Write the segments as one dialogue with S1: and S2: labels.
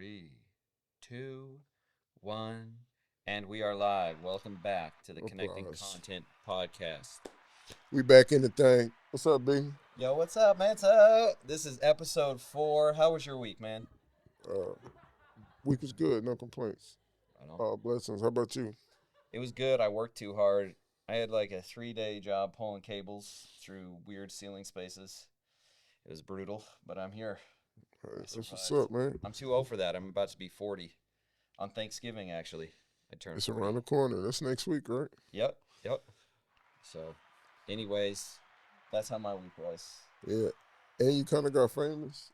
S1: Three, two, one, and we are live. Welcome back to the Connecting
S2: Applause.
S1: Content Podcast.
S2: We back in the thing. What's up, B?
S1: Yo, what's up, man? So, this is episode 4. How was your week, man?
S2: Uh, week was good. No complaints.
S1: I know.
S2: All blessings. How about you?
S1: It was good. I worked too hard. I had like a 3-day job pulling cables through weird ceiling spaces. It was brutal, but I'm here. I
S2: That's what's
S1: survived.
S2: up, man.
S1: I'm too old for that. I'm about to be 40 on Thanksgiving, actually. I turned
S2: It's
S1: 40.
S2: around the corner. That's next week, right?
S1: Yep, yep. So, anyways, that's how my week was.
S2: Yeah. And you kind of got famous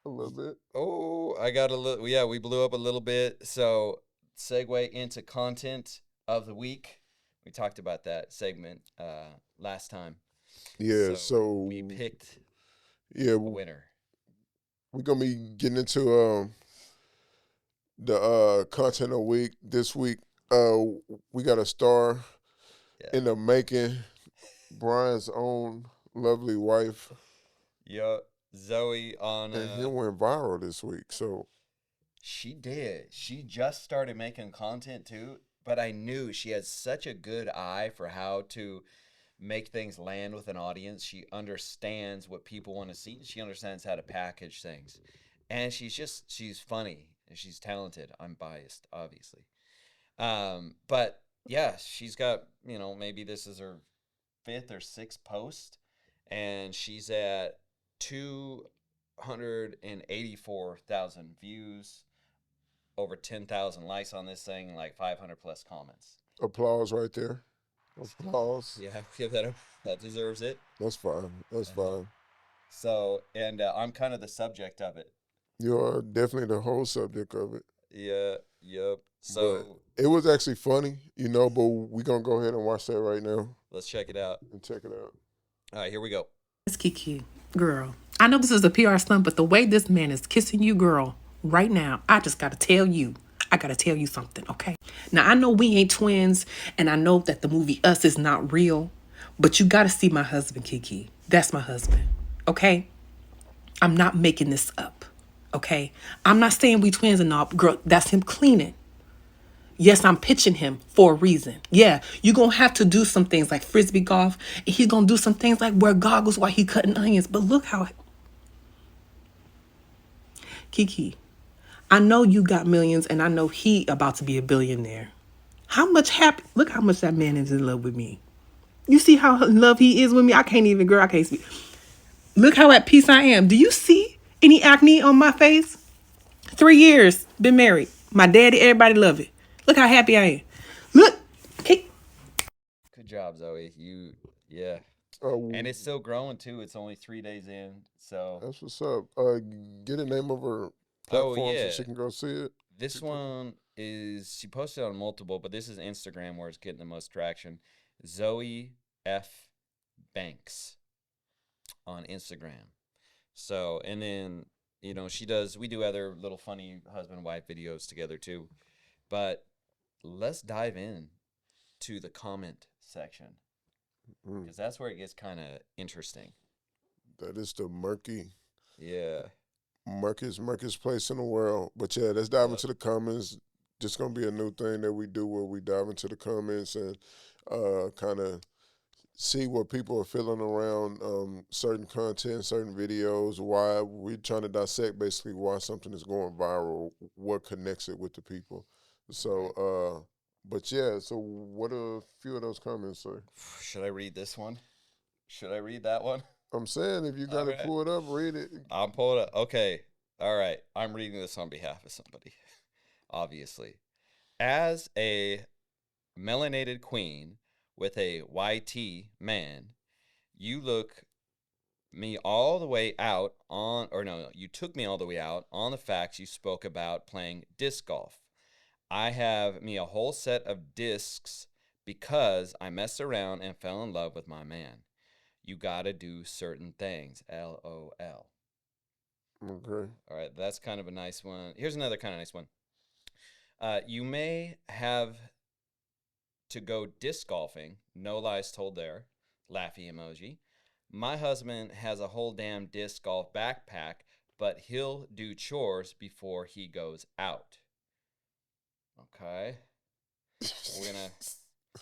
S2: a little bit.
S1: Oh, I got a little. Yeah, we blew up a little bit. So, segue into content of the week. We talked about that segment last time.
S2: Yeah.
S1: So we
S2: So
S1: picked
S2: yeah,
S1: a winner.
S2: we're gonna be getting into the content of the week this week. Uh, we got a star
S1: Yeah.
S2: in the making. Brian's own lovely wife,
S1: Yo, Zoe on.
S2: and he went viral this week. So
S1: She did. She just started making content too, but I knew she had such a good eye for how to make things land with an audience. She understands what people want to see. She understands how to package things. And she's funny and she's talented. I'm biased, obviously. But yeah, she's got, maybe this is her fifth or sixth post, and she's at 284,000 views, over 10,000 likes on this thing, like 500 plus comments.
S2: applause right there. Applause.
S1: Yeah, give that that deserves it.
S2: That's fine. That's
S1: Uh-huh.
S2: fine.
S1: So, and I'm kind of the subject of it.
S2: You are definitely the whole subject of it.
S1: Yeah, yep.
S2: But
S1: So
S2: it was actually funny, but we're going to go ahead and watch that right now
S1: let's check it out.
S2: and check it out.
S1: All right, here we go.
S3: It's Kiki, girl. I know this is a PR stunt, but the way this man is kissing you, girl, right now, I just gotta tell you. I gotta tell you something, okay? Now I know we ain't twins, and I know that the movie Us is not real, but you gotta see my husband, Kiki. That's my husband, okay? I'm not making this up, okay? I'm not saying we twins and all, girl. That's him cleaning. Yes, I'm pitching him for a reason. Yeah, you're going to have to do some things like frisbee golf. And he's going to do some things like wear goggles while he cutting onions. But look how, Kiki, I know you got millions and I know he about to be a billionaire. How much happy, look how much that man is in love with me. You see how in love he is with me? I can't even, girl, I can't speak. Look how at peace I am. Do you see any acne on my face? 3 years, been married. My daddy, everybody love it. Look how happy I am. Look, Kiki.
S1: Good job, Zoe. Yeah.
S2: Uh,
S1: And it's still growing too. It's only 3 days in. So,
S2: that's what's up. Get the name of her
S1: oh,
S2: platform so
S1: yeah.
S2: she can go see it.
S1: This one is, she posted on multiple, but this is Instagram where it's getting the most traction. Zoe F. Banks on Instagram. So, and then, we do other little funny husband wife videos together too. But let's dive in to the comment section
S2: Mm,
S1: because that's where it gets kind of interesting.
S2: that is the
S1: Yeah.
S2: murkiest place in the world. But yeah, let's dive
S1: Yep.
S2: into the comments. Just going to be a new thing that we do where we dive into the comments and kind of see what people are feeling around certain content, certain videos, why we're trying to dissect basically why something is going viral, what connects it with the people. So,
S1: Right.
S2: but yeah, so what are a few of those comments say?
S1: Should I read this one? Should I read that one?
S2: I'm saying if you
S1: All
S2: got it
S1: right.
S2: pulled up, read it.
S1: I'm pulling it. Okay. All right. I'm reading this on behalf of somebody, obviously. As a melanated queen with a YT man, you look me all the way out on, or no, you took me all the way out on the facts you spoke about playing disc golf. I have me a whole set of discs because I messed around and fell in love with my man. You gotta do certain things. LOL.
S2: Okay.
S1: All right, that's kind of a nice one. Here's another kind of nice one. You may have to go disc golfing. No lies told there. Laughy emoji. My husband has a whole damn disc golf backpack but he'll do chores before he goes out. Okay. We're gonna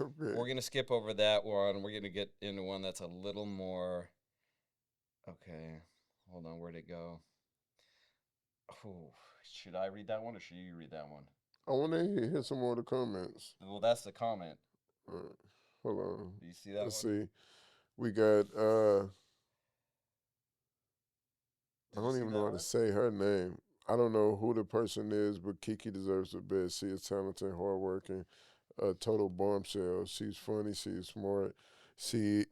S2: Okay.
S1: we're gonna skip over that one. We're gonna get into one that's a little more. Okay, hold on. Where'd it go? Oh, should I read that one or should you read that one?
S2: I want to hear some more of the comments.
S1: Well, that's the comment.
S2: All right. Hold on.
S1: Do you see that
S2: Let's
S1: one?
S2: see. We got I
S1: Did you
S2: don't
S1: see
S2: even know
S1: that
S2: how to
S1: one?
S2: say her name. I don't know who the person is, but Kiki deserves the best. She is talented, hardworking, a total bombshell. She's funny. She's smart. She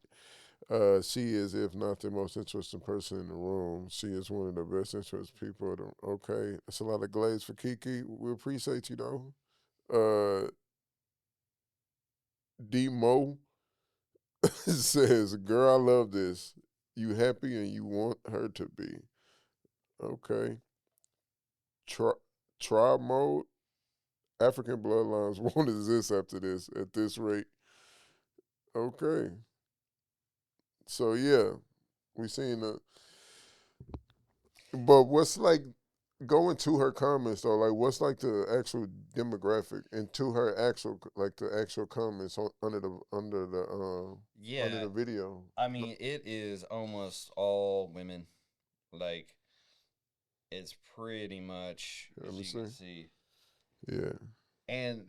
S2: she is, if not the most interesting person in the room. She is one of the best interesting people. Okay, that's a lot of glaze for Kiki. We appreciate you though. Uh, D Mo says, "Girl, I love this. You happy and you want her to be okay." Tribe mode. African bloodlines won't exist after this at this rate. Okay, so yeah, we seen the. But what's like going to her comments though? Like, what's like the actual demographic and to her actual like the actual comments under
S1: Yeah,
S2: the video?
S1: I mean, it is almost all women. Like, it's pretty much,
S2: Let
S1: as
S2: me
S1: you can
S2: see.
S1: see.
S2: Yeah,
S1: And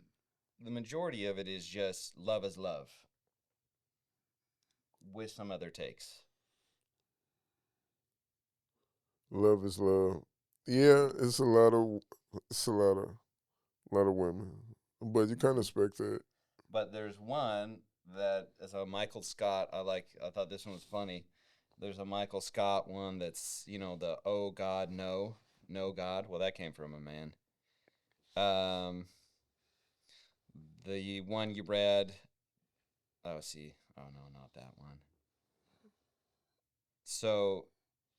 S1: the majority of it is just love is love with some other takes.
S2: love is love. Yeah, it's a lot of women, but you kind of expect that.
S1: But there's one that is a Michael Scott. I thought this one was funny. There's a Michael Scott one that's, the oh God, no, no God. Well, that came from a man. Um, the one you read, oh, see. Oh, no, not that one. So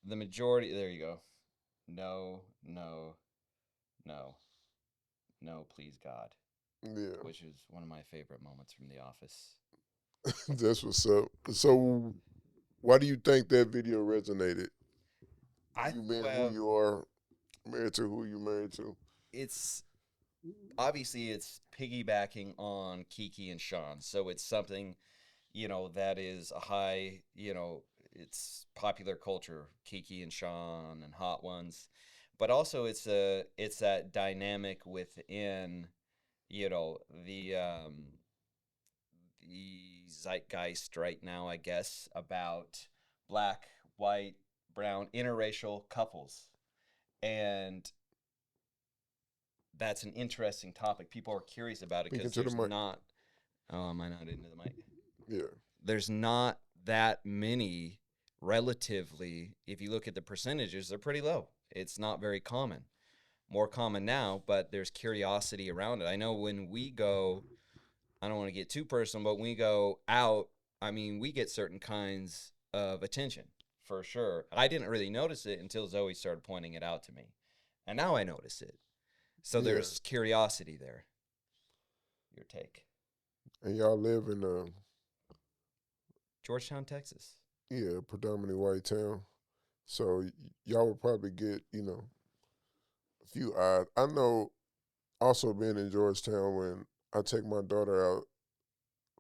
S1: the majority, there you go. No, no, no, no, please God,
S2: Yeah,
S1: which is one of my favorite moments from The Office.
S2: that's what's up. So, why do you think that video resonated? You being who
S1: Well,
S2: you are, married to who you married to.
S1: it's obviously it's piggybacking on Kiki and Sean. So it's something, that is a high, it's popular culture, Kiki and Sean and Hot Ones. But also it's that dynamic within, you know, the um the zeitgeist right now, I guess, about black, white, brown, interracial couples. And that's an interesting topic. People are curious about it
S2: Speaking
S1: because
S2: to the
S1: there's
S2: mic.
S1: not. Oh, am I not into the mic?
S2: Yeah,
S1: There's not that many relatively. If you look at the percentages, they're pretty low. It's not very common. More common now, but there's curiosity around it. I know when we go, I don't want to get too personal, but when we go out, I mean, we get certain kinds of attention for sure. I didn't really notice it until Zoe started pointing it out to me. And now I notice it. So
S2: yeah.
S1: there's curiosity there. Your take.
S2: And y'all live in
S1: Georgetown, Texas.
S2: yeah, predominantly white town. So y'all would probably get, a few eyes. I know also being in Georgetown when I take my daughter out,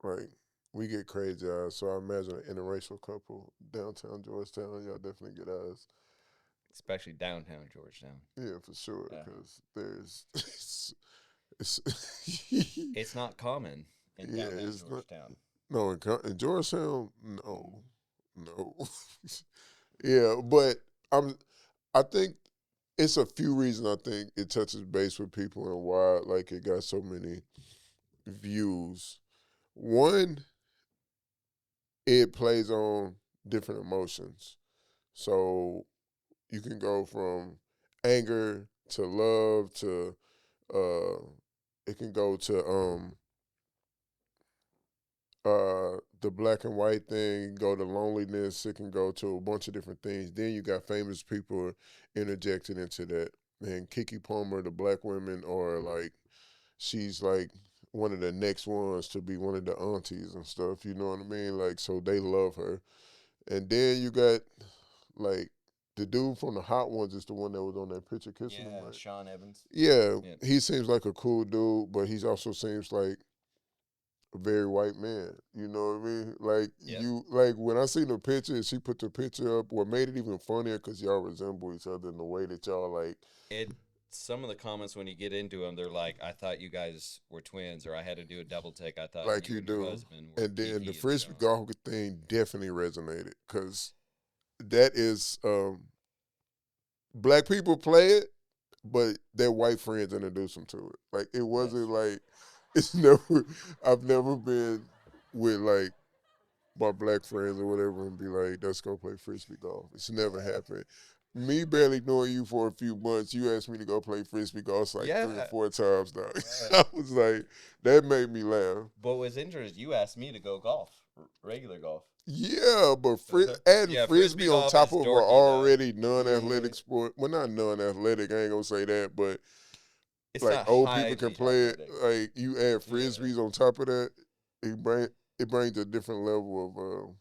S2: like we get crazy eyes. So I imagine an interracial couple downtown Georgetown, y'all definitely get eyes.
S1: Especially downtown Georgetown.
S2: Yeah, for sure.
S1: Yeah.
S2: Because there's, it's
S1: It's not common in
S2: yeah,
S1: downtown
S2: it's not.
S1: Georgetown.
S2: No, in Georgetown, no. Yeah, but I think it's a few reasons. I think it touches base with people and why like it got so many views. One, it plays on different emotions, so you can go from anger to love to uh, it can go to the black and white thing, go to loneliness, it can go to a bunch of different things. Then you got famous people interjected into that. And Kiki Palmer, the black women are like she's like one of the next ones to be one of the aunties and stuff, you know what I mean? Like so they love her. And then you got like the dude from the Hot Ones is the one that was on that picture kissing him, right?
S1: Sean Evans.
S2: Yeah,
S1: Yeah.
S2: he seems like a cool dude, but he also seems like a very white man. You know what I mean? Like
S1: Yep.
S2: like when I seen the picture and she put the picture up, what made it even funnier because y'all resemble each other in the way that y'all like.
S1: Some of the comments when you get into them, they're like, "I thought you guys were twins," or "I had to do a double take. I thought
S2: Like
S1: you
S2: you
S1: and your
S2: do.
S1: husband were
S2: And then the
S1: Kiki and
S2: frisbee
S1: Sean."
S2: golf thing definitely resonated because that is black people play it, but their white friends introduced them to it. Like it wasn't like it's never. I've never been with like my black friends or whatever and be like, let's go play frisbee golf. It's never happened. Me barely knowing you for a few months, you asked me to go play frisbee golf like 3 or 4 times now. I was like, that made me laugh.
S1: But what's interesting, you asked me to go golf, regular golf.
S2: Yeah, but adding
S1: Yeah,
S2: frisbee on
S1: golf
S2: top
S1: is
S2: of an
S1: dorky, though.
S2: already non-athletic sport. Well, not non-athletic. I ain't gonna say that, but
S1: It's
S2: like
S1: not
S2: old people can
S1: highly
S2: play it.
S1: athletic.
S2: Like you add frisbees on top of that, it brings a different level of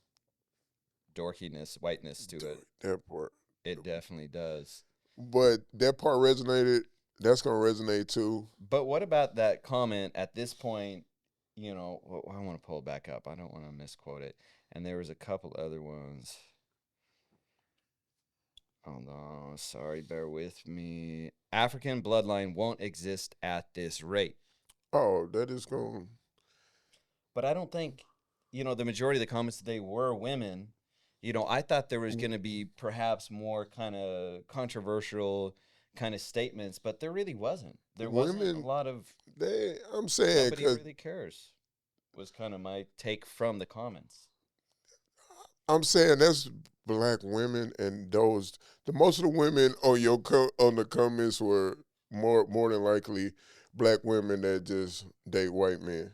S1: Dorkiness, whiteness to it.
S2: that part.
S1: It definitely does.
S2: But that part resonated. That's gonna resonate too.
S1: But what about that comment at this point? You know, I want to pull it back up. I don't want to misquote it. And there was a couple other ones. Hold on. Sorry, bear with me. African bloodline won't exist at this rate.
S2: Oh, that is going.
S1: But I don't think, the majority of the comments today were women. I thought there was going to be perhaps more kind of controversial kind of statements, but there really wasn't. There wasn't a lot of.
S2: I'm saying
S1: nobody really cares. Was kind of my take from the comments.
S2: I'm saying that's black women, and the most of the women on on the comments were more than likely black women that just date white men,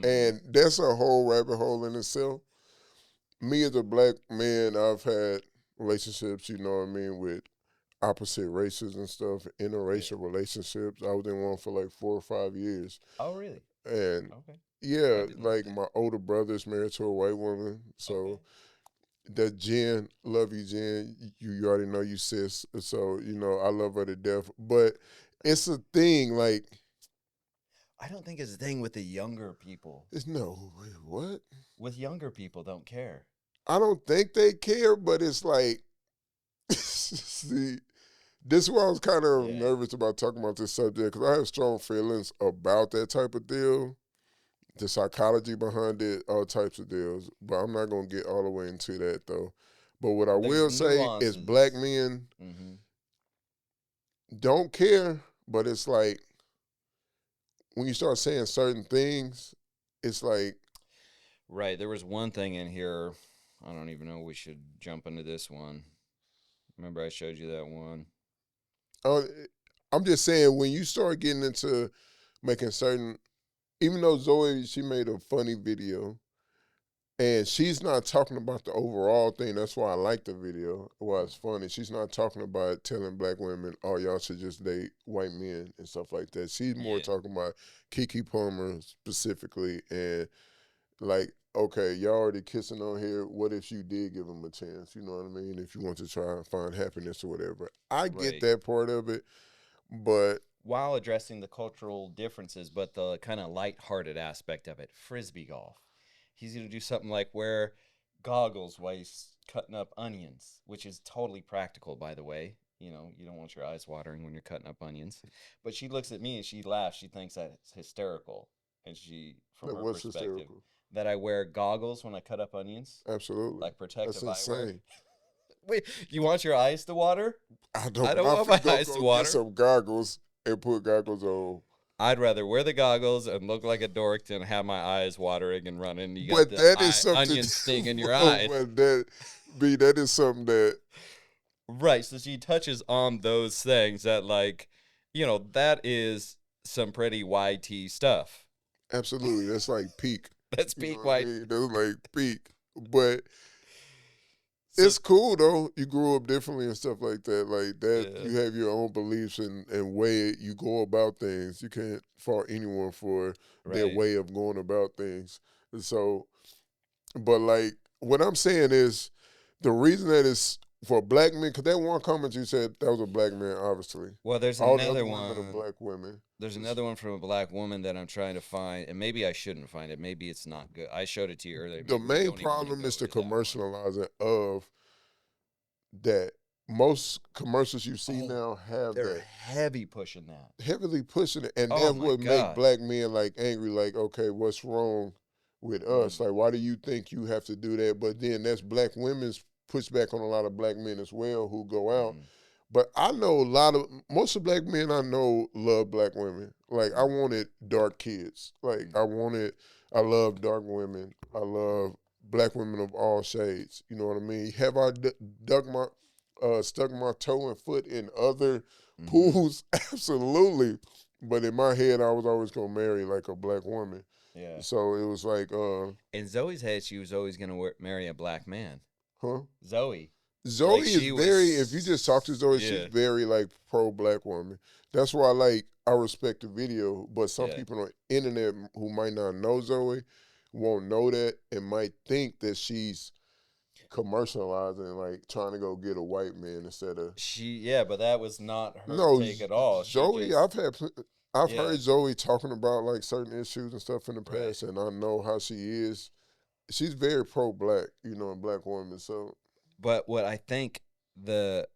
S2: and that's a whole rabbit hole in itself. Me as a black man, I've had relationships, you know what I mean, with opposite races and stuff, interracial relationships. I was in one for like 4 or 5 years.
S1: Oh, really?
S2: And
S1: okay.
S2: yeah, like my older brother's married to a white woman, so that Jen, love you, Jen. You already know you sis, so I love her to death. But it's a thing, like
S1: I don't think it's a thing with the younger people.
S2: It's no what?
S1: With younger people, don't care.
S2: I don't think they care, but it's like, see, this is why I was kind of nervous about talking about this subject because I have strong feelings about that type of deal, the psychology behind it, all types of deals. But I'm not gonna get all the way into that though. But what I will say is, black men don't care, but it's like when you start saying certain things, it's like.
S1: Right. There was one thing in here. I don't even know. We should jump into this one. Remember I showed you that one?
S2: I'm just saying, when you start getting into making certain, even though Zoe, she made a funny video, and she's not talking about the overall thing. That's why I like the video. Why it's funny. She's not talking about telling black women, oh, y'all should just date white men and stuff like that. She's more talking about Keke Palmer specifically, and like, okay, y'all already kissing on here. What if you did give them a chance? You know what I mean? If you want to try and find happiness or whatever. I get that part of it, but
S1: while addressing the cultural differences, but the kind of lighthearted aspect of it, frisbee golf. He's going to do something like wear goggles while he's cutting up onions, which is totally practical, by the way. You don't want your eyes watering when you're cutting up onions. But she looks at me and she laughs. She thinks that's hysterical. And from her perspective, hysterical? That I wear goggles when I cut up onions.
S2: Absolutely.
S1: Like protective
S2: that's
S1: eyewear.
S2: Insane.
S1: Wait, you want your eyes to water?
S2: I don't want my eyes to water. Get some goggles and put goggles on.
S1: I'd rather wear the goggles and look like a dork than have my eyes watering and running. You
S2: but
S1: got
S2: that is something
S1: onion sting in your eyes.
S2: But that is something that.
S1: Right. So she touches on those things that, like, that is some pretty YT stuff.
S2: Absolutely. That's like peak.
S1: That's peak white.
S2: That's like peak. But it's cool though. You grew up differently and stuff like that. Like that, you have your own beliefs and way you go about things. You can't fault anyone for their way of going about things. So, but like what I'm saying is, the reason that it's for black men, because that one comment you said that was a black man, obviously.
S1: Well, there's
S2: All the
S1: another
S2: other women are
S1: one.
S2: black women.
S1: There's another one from a black woman that I'm trying to find, and maybe I shouldn't find it. Maybe it's not good. I showed it to you earlier.
S2: The
S1: Maybe we
S2: main
S1: don't even want to
S2: problem
S1: go
S2: is the
S1: to that one.
S2: commercializing of that. Most commercials you see
S1: Oh,
S2: now have
S1: they're
S2: that
S1: heavy pushing that.
S2: heavily pushing it, and
S1: Oh
S2: that's
S1: my
S2: what make
S1: god.
S2: black men like angry. Like, okay, what's wrong with us?
S1: Mhm.
S2: Like, why do you think you have to do that? But then that's black women's pushback on a lot of black men as well who go out.
S1: Mhm.
S2: But I know a lot of most of black men I know love black women. Like, I
S1: Mhm.
S2: wanted dark kids. Like, I love dark women. I love black women of all shades. You know what I mean? Have I dug my stuck my toe and foot in other
S1: Mhm.
S2: pools? Absolutely. But in my head, I was always gonna marry like a black woman.
S1: Yeah.
S2: So it was like,
S1: In Zoe's head, she was always gonna marry a black man.
S2: huh?
S1: Zoe, like
S2: Zoe is
S1: she
S2: very. If you just talk to
S1: was.
S2: Zoe, she's
S1: Yeah.
S2: very like pro black woman. That's why I respect the video. But some
S1: Yeah.
S2: people on the internet who might not know Zoe won't know that and might think that she's commercializing, like trying to go get a white man instead of.
S1: Yeah, but that was not her
S2: No,
S1: take at all. She
S2: Zoe.
S1: just.
S2: I've
S1: Yeah.
S2: heard Zoe talking about like certain issues and stuff in the
S1: Right.
S2: past, and I know how she is. She's very pro black, a black woman. So
S1: But what I think the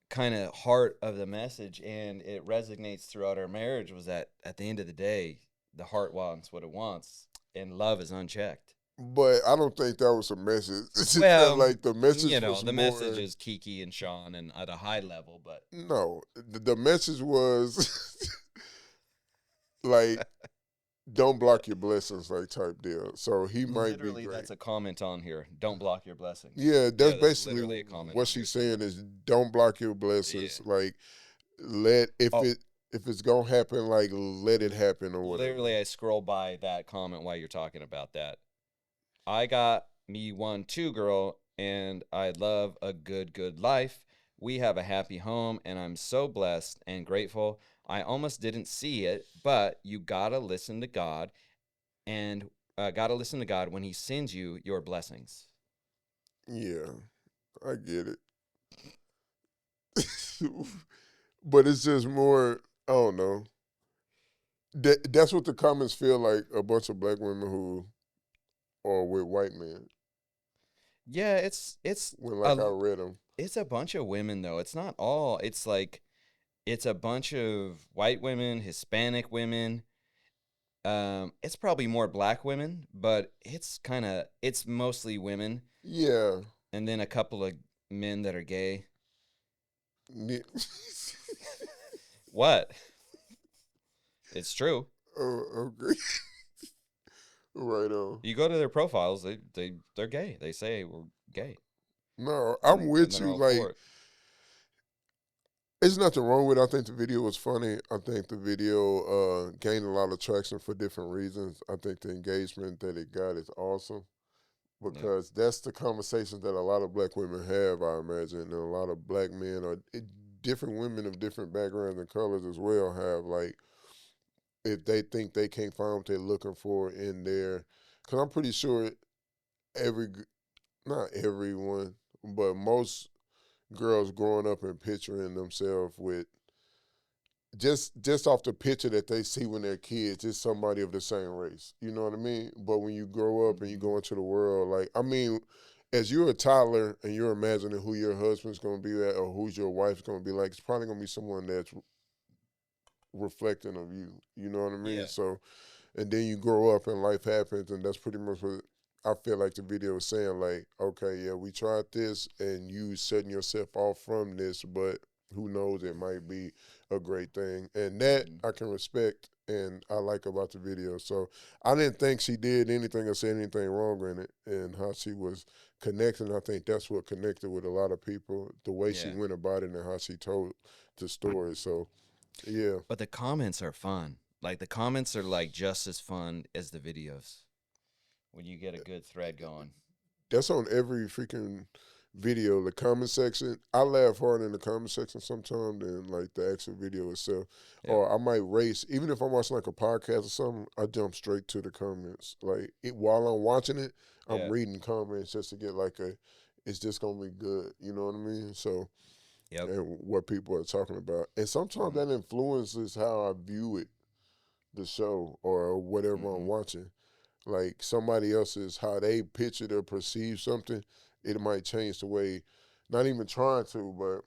S1: kind of heart of the message, and it resonates throughout our marriage, was that at the end of the day, the heart wants what it wants, and love is unchecked.
S2: but I don't think that was a message. It's just that,
S1: Well,
S2: like, the message was
S1: the message
S2: more.
S1: is Kiki and Sean, and at a high level, but
S2: No, the message was like, don't block your blessings, like type deal. So he might be
S1: literally,
S2: great.
S1: that's a comment on here. Don't block your blessings.
S2: Yeah,
S1: Yeah,
S2: that's
S1: that's literally
S2: basically
S1: a comment
S2: what
S1: on here
S2: she's
S1: somewhere.
S2: saying is don't block your
S1: Yeah.
S2: blessings. Like, let
S1: Oh,
S2: if it's gonna happen, like let it happen or whatever.
S1: literally, I scroll by that comment while you're talking about that. I got me one too, girl, and I love a good life. We have a happy home, and I'm so blessed and grateful. I almost didn't see it, but you gotta listen to God, and gotta listen to God when He sends you your blessings.
S2: Yeah, I get it. But it's just more. I don't know. That's what the comments feel like. A bunch of black women who are with white men.
S1: Yeah, it's
S2: When
S1: a
S2: like I read them.
S1: it's a bunch of women though. It's not all. It's like it's a bunch of white women, Hispanic women. It's probably more black women, but it's mostly women,
S2: Yeah.
S1: and then a couple of men that are gay.
S2: Ne-
S1: What? It's true.
S2: oh, okay. Right on.
S1: You go to their profiles, they're gay. They say we're gay,
S2: No, I'm
S1: and
S2: with
S1: they're
S2: you.
S1: all
S2: Like,
S1: for it.
S2: there's nothing wrong with it. I think the video was funny. I think the video gained a lot of traction for different reasons. I think the engagement that it got is awesome
S1: Yeah.
S2: because that's the conversations that a lot of black women have, I imagine, and a lot of black men or different women of different backgrounds and colors as well have. Like, if they think they can't find what they're looking for in there, because I'm pretty sure every, not everyone, but most girls growing up and picturing themselves with just off the picture that they see when they're kids, it's somebody of the same race. You know what I mean? But when you grow up and you
S1: Mhm.
S2: go into the world, like, I mean, as you're a toddler and you're imagining who your husband's gonna be at or who's your wife's gonna be like, it's probably gonna be someone that's reflecting of you. You know what I mean?
S1: Yeah.
S2: So, and then you grow up and life happens, and that's pretty much what I feel like the video was saying. Like, okay, yeah, we tried this, and you setting yourself off from this, but who knows? It might be a great thing, and that
S1: Mhm.
S2: I can respect and I like about the video. So I didn't think she did anything or said anything wrong in it, and how she was connecting. I think that's what connected with a lot of people. The way she
S1: Yeah.
S2: went about it and how she told the story. So yeah.
S1: But the comments are fun. Like the comments are like just as fun as the videos when you get a good thread going.
S2: That's on every freaking video. The comment section, I laugh harder in the comment section sometimes than like the actual video itself.
S1: Yep.
S2: Or I might race, even if I'm watching like a podcast or something. I jump straight to the comments. Like while I'm watching it, I'm
S1: Yeah.
S2: reading comments just to get like a it's just gonna be good. You know what I mean? So,
S1: Yep.
S2: and what people are talking about, and sometimes
S1: Mhm.
S2: that influences how I view it, the show or whatever I'm
S1: Mhm.
S2: watching. Like somebody else's how they picture or perceive something, it might change the way. Not even trying to, but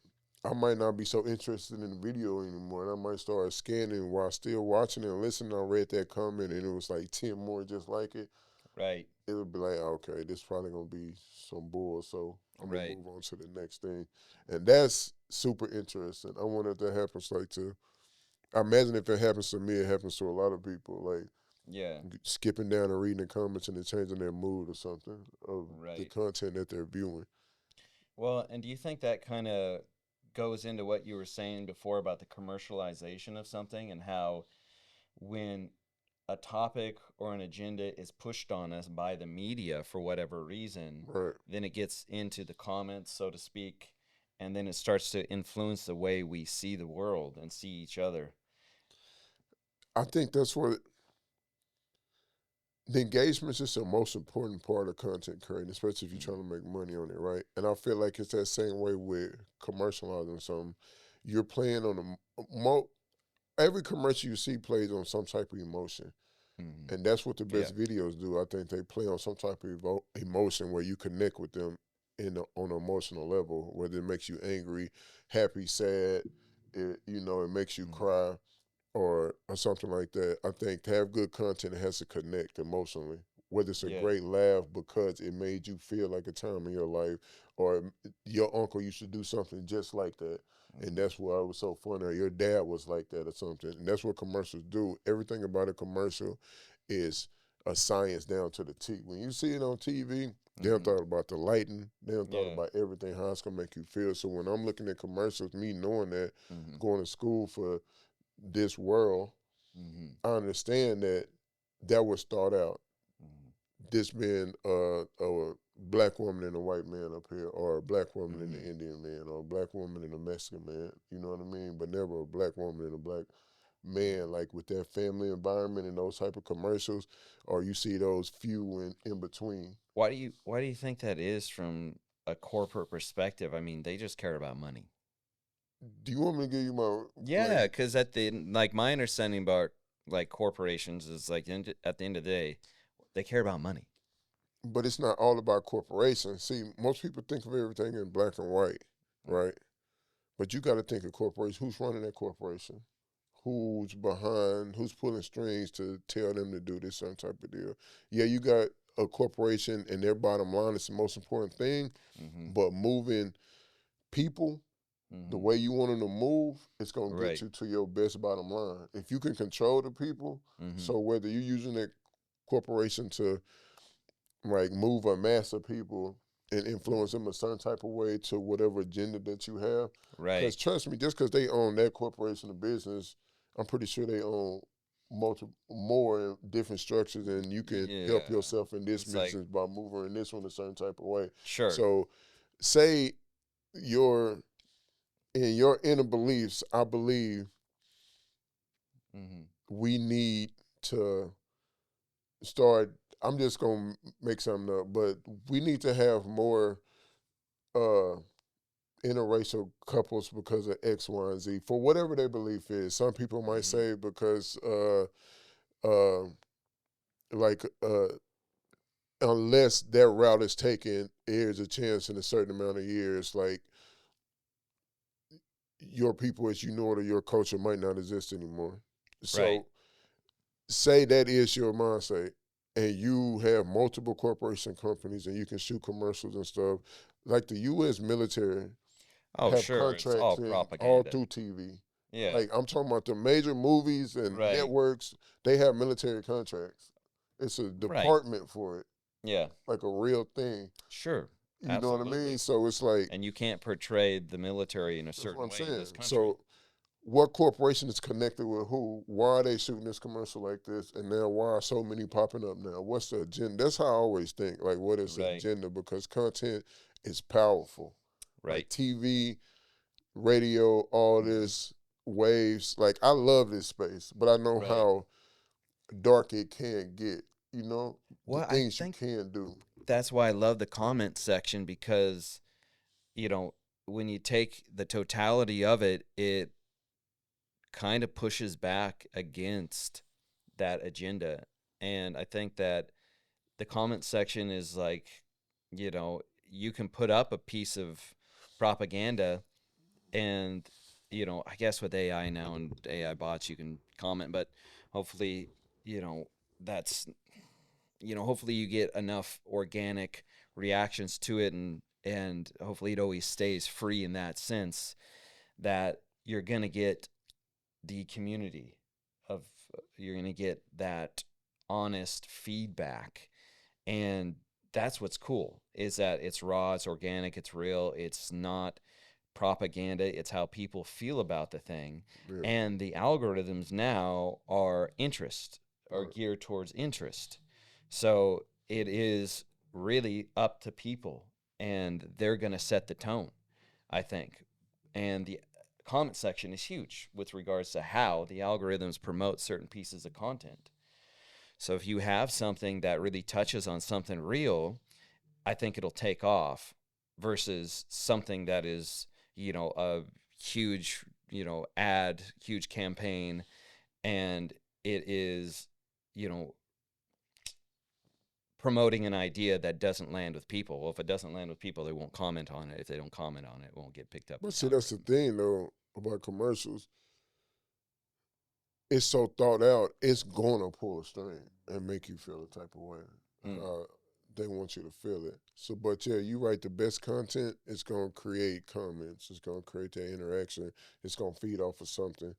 S2: I might not be so interested in the video anymore, and I might start scanning while still watching and listening. I read that comment, and it was like 10 more just like it.
S1: Right.
S2: It would be like, okay, this probably gonna be some bull, so I'm gonna
S1: Right.
S2: move on to the next thing, and that's super interesting. I wonder if that happens like to. I imagine if it happens to me, it happens to a lot of people. Like
S1: Yeah.
S2: skipping down and reading the comments and it changing their mood or something of the
S1: Right.
S2: content that they're viewing.
S1: Well, and do you think that kind of goes into what you were saying before about the commercialization of something and how when a topic or an agenda is pushed on us by the media for whatever reason,
S2: Right.
S1: then it gets into the comments, so to speak, and then it starts to influence the way we see the world and see each other.
S2: I think that's what the engagement is just the most important part of content creating, especially if you're
S1: Mm-hmm.
S2: trying to make money on it, right? And I feel like it's that same way with commercializing something. You're playing on every commercial you see plays on some type of emotion.
S1: Mm-hmm.
S2: And that's what the
S1: Yeah.
S2: best videos do. I think they play on some type of emotion where you connect with them on an emotional level, whether it makes you angry, happy, sad, it makes you
S1: Mm-hmm.
S2: cry or something like that. I think to have good content, it has to connect emotionally. Whether it's a
S1: Yeah.
S2: great laugh because it made you feel like a time in your life, or your uncle used to do something just like that, and
S1: Mm-hmm.
S2: that's why it was so funny. Or your dad was like that, or something. And that's what commercials do. Everything about a commercial is a science down to the T. When you see it on TV, they don't
S1: Mm-hmm.
S2: thought about the lighting. They don't thought
S1: Yeah.
S2: about everything, how it's gonna make you feel. So when I'm looking at commercials, me knowing that,
S1: Mm-hmm.
S2: going to school for this world,
S1: Mm-hmm.
S2: I understand that would start out
S1: Mm-hmm.
S2: this being a black woman and a white man up here, or a black woman and an
S1: Mm-hmm.
S2: Indian man, or a black woman and a Mexican man. You know what I mean? But never a black woman and a black man, like with that family environment and those type of commercials, or you see those few in between.
S1: Why do you think that is from a corporate perspective? I mean, they just care about money.
S2: Do you want me to give you my
S1: Yeah,
S2: like?
S1: because at the like my understanding about like corporations is like at the end of the day, they care about money.
S2: But it's not all about corporations. See, most people think of everything in black and white,
S1: Mm-hmm.
S2: right? But you got to think of corporation. Who's running that corporation? Who's behind? Who's pulling strings to tell them to do this certain type of deal? Yeah, you got a corporation, and their bottom line is the most important thing.
S1: Mm-hmm.
S2: But moving people the
S1: Mm-hmm.
S2: way you want them to move, it's gonna get
S1: Right.
S2: you to your best bottom line. If you can control the people,
S1: Mm-hmm.
S2: so whether you're using that corporation to like move a mass of people and influence
S1: Mm-hmm.
S2: them a certain type of way to whatever agenda that you have. Because
S1: Right.
S2: trust me, just because they own that corporation or business, I'm pretty sure they own more different structures, and you can help
S1: Yeah.
S2: yourself in this
S1: It's like
S2: business by moving in this one a certain type of way.
S1: sure.
S2: So, say your in your inner beliefs, I believe
S1: Mm-hmm.
S2: we need to start. I'm just gonna make something up, but we need to have more uh interracial couples because of X, Y, and Z for whatever their belief is. Some people might
S1: Mm-hmm.
S2: say because uh like unless that route is taken, there's a chance in a certain amount of years, like your people as you know it or your culture might not exist anymore.
S1: Right.
S2: So say that is your mindset and you have multiple corporation companies and you can shoot commercials and stuff, like the US military
S1: Oh,
S2: have
S1: sure. It's
S2: contracts
S1: all
S2: in all
S1: propaganda.
S2: through TV.
S1: Yeah.
S2: Like I'm talking about the major movies and
S1: Right.
S2: networks, they have military contracts. It's a
S1: Right.
S2: department for it,
S1: Yeah.
S2: like a real thing.
S1: Sure.
S2: You know what I mean?
S1: Absolutely.
S2: So it's like
S1: And you can't portray the military in a
S2: that's what
S1: certain
S2: I'm
S1: way in
S2: saying.
S1: this country.
S2: So what corporation is connected with who? Why are they shooting this commercial like this? And now why are so many popping up now? What's the agenda? That's how I always think. Like, what is the
S1: Right.
S2: agenda? Because content is powerful. Like
S1: Right.
S2: TV, radio, all
S1: Mm-hmm.
S2: this waves. Like, I love this space, but I know
S1: Right.
S2: how dark it can get. the
S1: Well, I
S2: things you
S1: think
S2: can do.
S1: that's why I love the comment section because, when you take the totality of it, it kind of pushes back against that agenda. And I think that the comment section is like, you can put up a piece of propaganda and, I guess with AI now and AI bots, you can comment, but hopefully, you know, that's, hopefully you get enough organic reactions to it and hopefully it always stays free in that sense that you're going to get the community of you're going to get that honest feedback, and that's what's cool is that it's raw, it's organic, it's real, it's not propaganda, it's how people feel about the thing.
S2: Yeah.
S1: And the algorithms now are
S2: Right.
S1: geared towards interest, so it is really up to people and they're going to set the tone, I think. And the comment section is huge with regards to how the algorithms promote certain pieces of content. So if you have something that really touches on something real, I think it'll take off versus something that is, a huge, ad, huge campaign, and it is, you know, promoting an idea that doesn't land with people. Well, if it doesn't land with people, they won't comment on it. If they don't comment on it, it won't get picked up in
S2: But
S1: the
S2: see, that's the
S1: algorithm.
S2: thing though about commercials. It's so thought out. It's gonna pull a string and make you feel a type of way.
S1: Mm,
S2: Uh, they want you to feel it. So, but yeah, you write the best content. It's gonna create comments. It's gonna create that interaction. It's gonna feed off of something.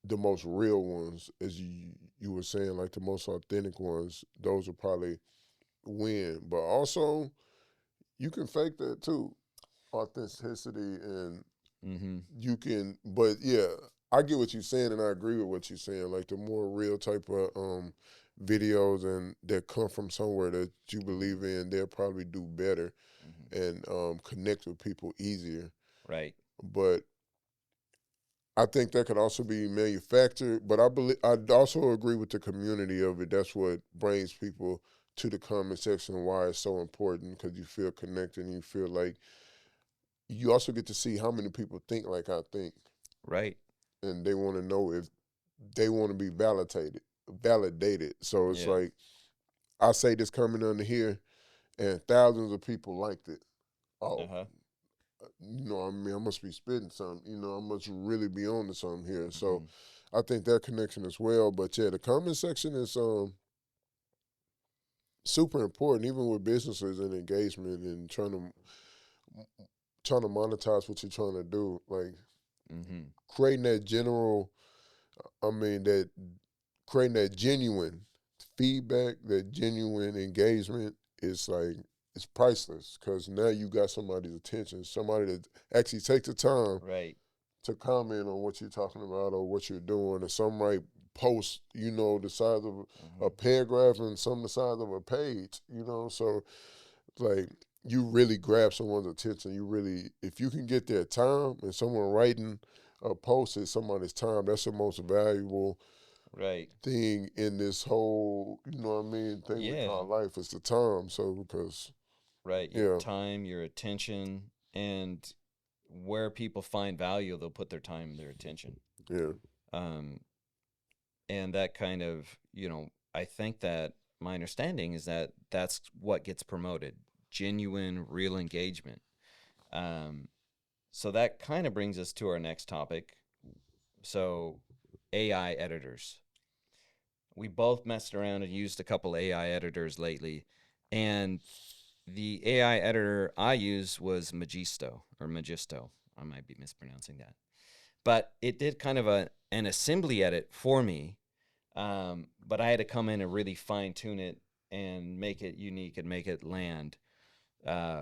S2: The most real ones, as you were saying, like the most authentic ones, those will probably win. But also, you can fake that too, authenticity, and
S1: mm-hmm.
S2: you can. But yeah, I get what you're saying, and I agree with what you're saying. Like the more real type of videos and that come from somewhere that you
S1: Mm-hmm.
S2: believe in, they'll probably do better
S1: Mm-hmm.
S2: and connect with people easier.
S1: Right.
S2: But I think that could also be manufactured, but I also agree with the community of it. That's what brings people to the comment section. Why it's so important because you feel connected and you feel like you also get to see how many people think like I think,
S1: Right.
S2: and they want to know if they want to be validated. Validated. So it's
S1: Yeah.
S2: like I say this coming under here, and thousands of people liked it.
S1: Uh
S2: Oh,
S1: huh.
S2: I mean, I must be spitting something. I must really be on to something here. So
S1: Mm-hmm.
S2: I think that connection as well. But yeah, the comment section is super important, even with businesses and engagement and trying to monetize what you're trying to do. Like
S1: Mm-hmm.
S2: creating that general, I mean that creating that genuine feedback, that genuine engagement is like it's priceless because now you got somebody's attention, somebody that actually takes the time
S1: Right.
S2: to comment on what you're talking about or what you're doing. And some might post, the size of a
S1: Mm-hmm.
S2: paragraph and some the size of a page. So like you really grab someone's attention. You really, if you can get their time and someone writing a post at somebody's time, that's the most valuable
S1: Right.
S2: thing in this whole, thing we
S1: Yeah.
S2: call life is the time. So because
S1: Right. Your
S2: yeah,
S1: time, your attention, and where people find value, they'll put their time, their attention.
S2: yeah,
S1: Um, and that kind of, I think that my understanding is that that's what gets promoted, genuine, real engagement. Um, so that kind of brings us to our next topic. So, AI editors. We both messed around and used a couple AI editors lately, and the AI editor I used was Magisto. I might be mispronouncing that, but it did kind of an assembly edit for me. But I had to come in and really fine tune it and make it unique and make it land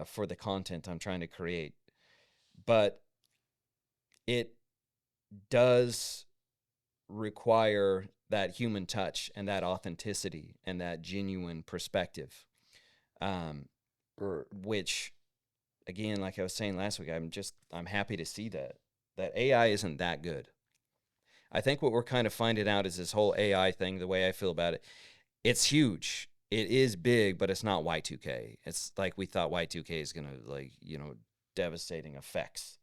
S1: for the content I'm trying to create. But it does require that human touch and that authenticity and that genuine perspective, um,
S2: right,
S1: which again, like I was saying last week, I'm happy to see that AI isn't that good. I think what we're kind of finding out is this whole AI thing. The way I feel about it, it's huge. It is big, but it's not Y2K. It's like we thought Y2K is going to, like, devastating effects.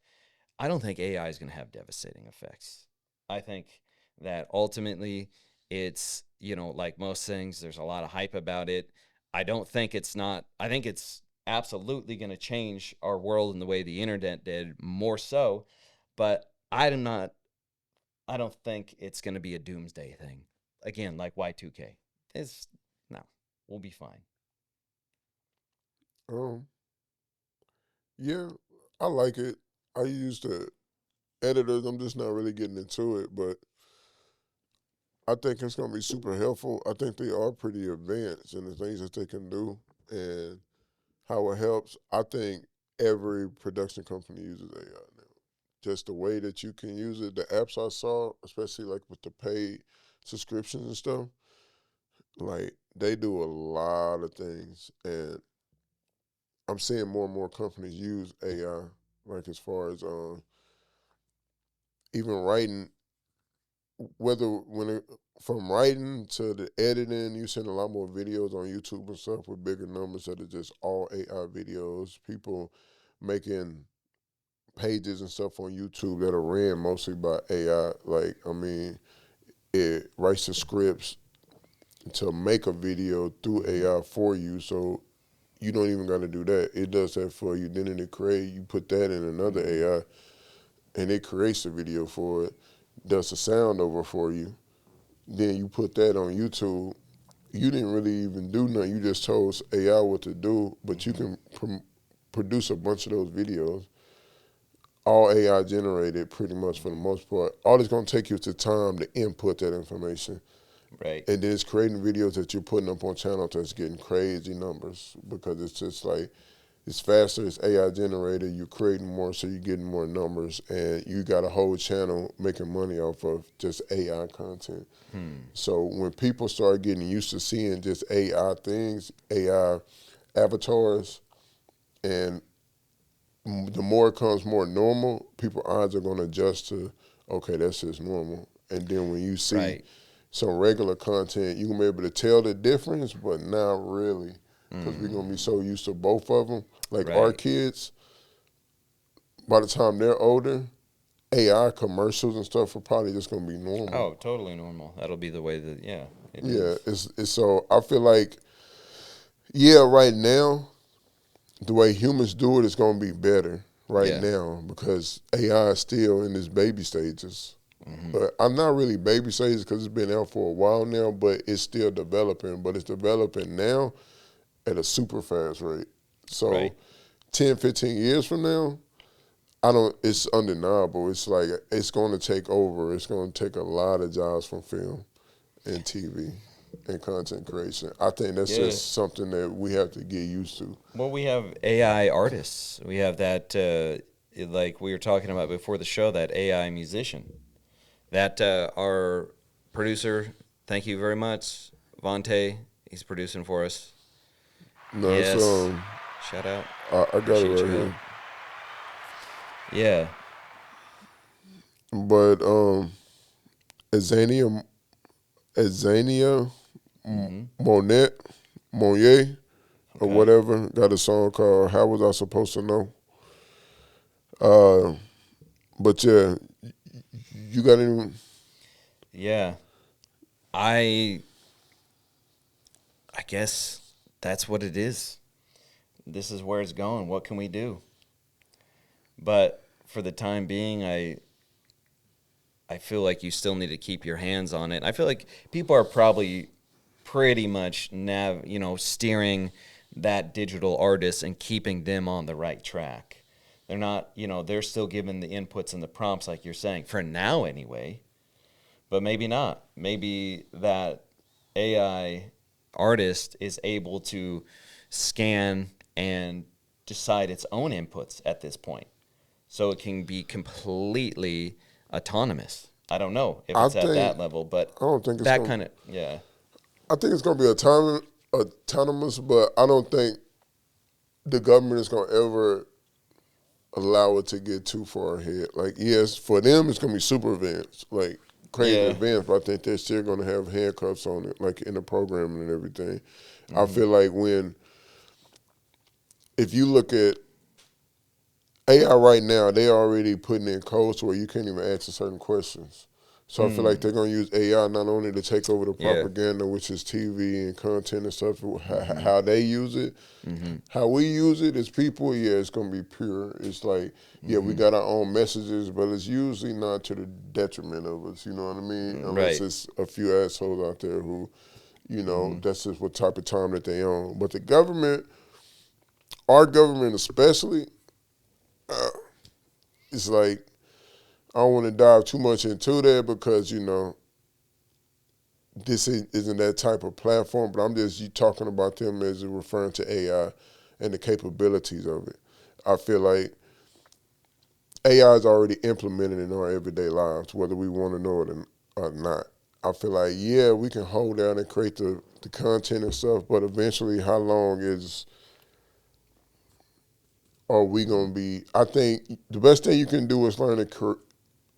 S1: I don't think AI is going to have devastating effects. I think that ultimately it's, like most things, there's a lot of hype about it. I don't think it's not, I think it's absolutely going to change our world in the way the internet did, more so, but I don't think it's going to be a doomsday thing. Again, like Y2K. It's, no, we'll be fine.
S2: Um, yeah, I like it. I use the editors. I'm just not really getting into it, but I think it's gonna be super helpful. I think they are pretty advanced in the things that they can do and how it helps. I think every production company uses AI now. Just the way that you can use it, the apps I saw, especially like with the paid subscriptions and stuff, like they do a lot of things, and I'm seeing more and more companies use AI. Like as far as even writing, whether when it, from writing to the editing, you seen a lot more videos on YouTube and stuff with bigger numbers that are just all AI videos. People making pages and stuff on YouTube that are ran mostly by AI. Like, I mean, it writes the scripts to make a video through AI for you. So you don't even got to do that. It does that for you. Then it create, you put that in another AI and it creates the video for it, does the sound over for you. Then you put that on YouTube. You didn't really even do nothing. You just told AI what to do, but you can produce a bunch of those videos, all AI generated pretty much for the most part. All it's going to take you is the time to input that information.
S1: Right.
S2: And then it's creating videos that you're putting up on channel that's getting crazy numbers because it's just like, it's faster, it's AI generated, you're creating more, so you're getting more numbers, and you got a whole channel making money off of just AI content. So when people start getting used to seeing just AI things, AI avatars, and the more it comes more normal, people's eyes are going to adjust to, okay, that's just normal. And then when you see
S1: Right.
S2: some regular content, you're going to be able to tell the difference, but not really, because we're going to be so used to both of them. Like our
S1: Right.
S2: kids, by the time they're older, AI commercials and stuff are probably just going to be normal.
S1: Oh, totally normal. That'll be the way that, yeah, it
S2: Yeah,
S1: is.
S2: it's so I feel like, yeah, right now, the way humans do it is going to be better right
S1: Yeah.
S2: now because AI is still in its baby stages.
S1: Hmm.
S2: But I'm not really baby stages because it's been out for a while now, but it's still developing. But it's developing now at a super fast rate.
S1: Right.
S2: So 10, 15 years from now, I don't. It's undeniable. It's like it's going to take over. It's going to take a lot of jobs from film and TV and content creation. I think that's
S1: Yeah.
S2: just something that we have to get used to.
S1: Well, we have AI artists. We have that, like we were talking about before the show, that AI musician. That our producer, thank you very much, Vontae. He's producing for us.
S2: No, it's
S1: Yes. Shout out.
S2: I got it
S1: Appreciate your
S2: right
S1: help.
S2: here.
S1: Yeah.
S2: But Azania Azania
S1: Mm-hmm.
S2: Monet Monier or
S1: Okay.
S2: whatever got a song called "How Was I Supposed to Know." Uh, but yeah, you got any?
S1: Yeah. I I guess that's what it is. This is where it's going. What can we do? But for the time being, I feel like you still need to keep your hands on it. I feel like people are probably pretty much steering that digital artist and keeping them on the right track. They're not, they're still giving the inputs and the prompts like you're saying for now anyway, but maybe not. Maybe that AI artist is able to scan and decide its own inputs at this point. So it can be completely autonomous. I don't know if
S2: I
S1: it's at
S2: think
S1: that level, but
S2: I don't think it's
S1: that
S2: gonna.
S1: kind of, yeah.
S2: I think it's gonna be autonomous, but I don't think the government is gonna ever allow it to get too far ahead. Like, yes, for them it's gonna be super advanced. Like crazy
S1: Yeah.
S2: advanced, but I think they're still going to have handcuffs on it, like in the programming and everything. I
S1: Mm-hmm.
S2: feel like if you look at AI right now, they already putting in codes where you can't even answer certain questions. So I feel like they're going to use AI not only to take over the
S1: Yeah.
S2: propaganda, which is TV and content and stuff,
S1: Mm-hmm.
S2: how they use it.
S1: Mm-hmm.
S2: How we use it as people, yeah, it's going to be pure. It's like, yeah, we
S1: Mm-hmm.
S2: got our own messages, but it's usually not to the detriment of us, you know what I mean? Unless
S1: Right.
S2: it's a few assholes out there who,
S1: Mm-hmm.
S2: that's just what type of time that they on. But the government, our government especially, uh, it's like, I don't want to dive too much into that because, this isn't that type of platform, but I'm just talking about them as referring to AI and the capabilities of it. I feel like AI is already implemented in our everyday lives, whether we want to know it or not. I feel like, yeah, we can hold down and create the content and stuff, but eventually, how long are we going to be? I think the best thing you can do is learn to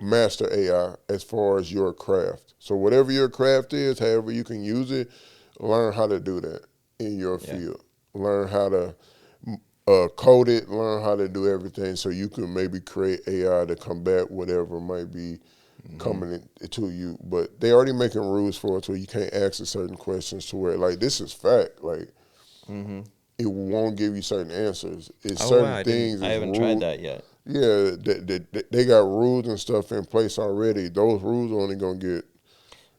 S2: master AI as far as your craft. So, whatever your craft is, however you can use it, learn how to do that in your
S1: Yeah.
S2: field. Learn how to code it, learn how to do everything so you can maybe create AI to combat whatever might be
S1: Mm-hmm.
S2: coming to you. But they already making rules for it so you can't ask a certain questions to where like this is fact. Like
S1: Mm-hmm.
S2: it won't give you certain answers. It's
S1: Oh wow,
S2: certain
S1: I didn't.
S2: things
S1: I
S2: is
S1: haven't tried
S2: rule.
S1: that yet.
S2: Yeah, they got rules and stuff in place already. Those rules are only gonna get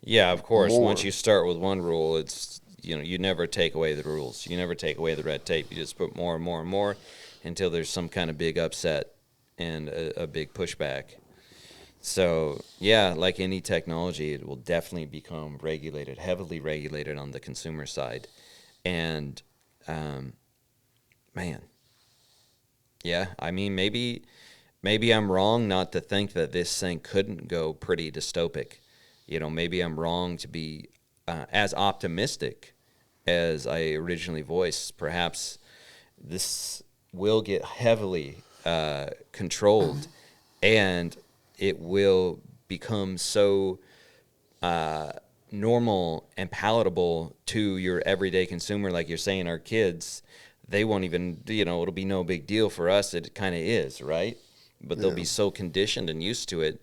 S1: Yeah, of course. Once
S2: more.
S1: you start with one rule, it's you never take away the rules. You never take away the red tape. You just put more and more and more until there's some kind of big upset and a big pushback. So yeah, like any technology, it will definitely become regulated, heavily regulated on the consumer side. And um, man, yeah, I mean maybe I'm wrong not to think that this thing couldn't go pretty dystopic. Maybe I'm wrong to be as optimistic as I originally voiced. Perhaps this will get heavily controlled and it will become so uh, normal and palatable to your everyday consumer. Like you're saying, our kids, they won't even, it'll be no big deal for us. It kind of is, right? But they'll
S2: Yeah.
S1: be so conditioned and used to it,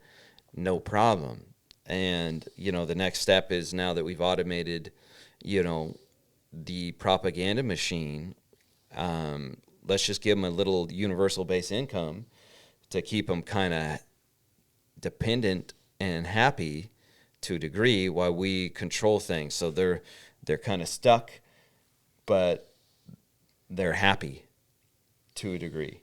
S1: no problem. And, the next step is now that we've automated, you know, the propaganda machine, um, let's just give them a little universal base income to keep them kind of dependent and happy to a degree while we control things. So they're kind of stuck, but they're happy to a degree.